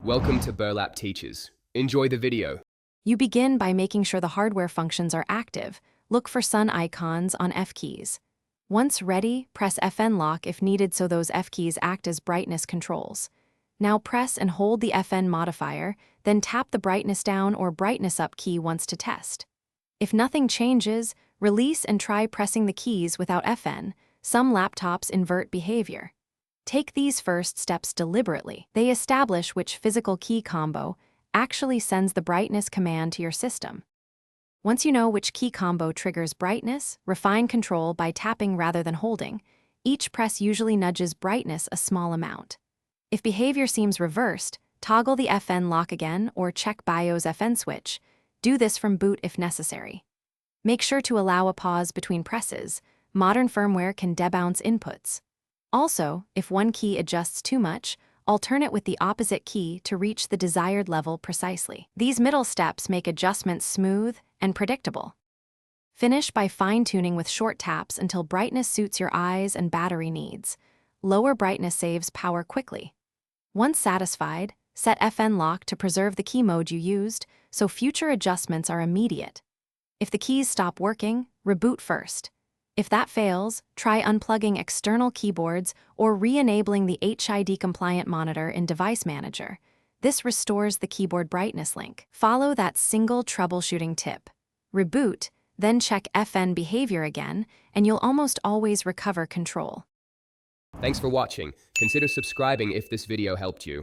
Welcome to Burlap Teachers. Enjoy the video. You begin by making sure the hardware functions are active. Look for sun icons on F keys. Once ready, press FN lock if needed so those F keys act as brightness controls. Now press and hold the FN modifier, then tap the brightness down or brightness up key once to test. If nothing changes, release and try pressing the keys without FN. Some laptops invert behavior. Take these first steps deliberately. They establish which physical key combo actually sends the brightness command to your system. Once you know which key combo triggers brightness, refine control by tapping rather than holding. Each press usually nudges brightness a small amount. If behavior seems reversed, toggle the FN lock again or check BIOS FN switch. Do this from boot if necessary. Make sure to allow a pause between presses. Modern firmware can debounce inputs. Also, if one key adjusts too much, alternate with the opposite key to reach the desired level precisely. These middle steps make adjustments smooth and predictable. Finish by fine-tuning with short taps until brightness suits your eyes and battery needs. Lower brightness saves power quickly. Once satisfied, set FN lock to preserve the key mode you used, so future adjustments are immediate. If the keys stop working, reboot first. If that fails, try unplugging external keyboards or re-enabling the HID-compliant monitor in Device Manager. This restores the keyboard brightness link. Follow that single troubleshooting tip. Reboot, then check FN behavior again, and you'll almost always recover control. Thanks for watching. Consider subscribing if this video helped you.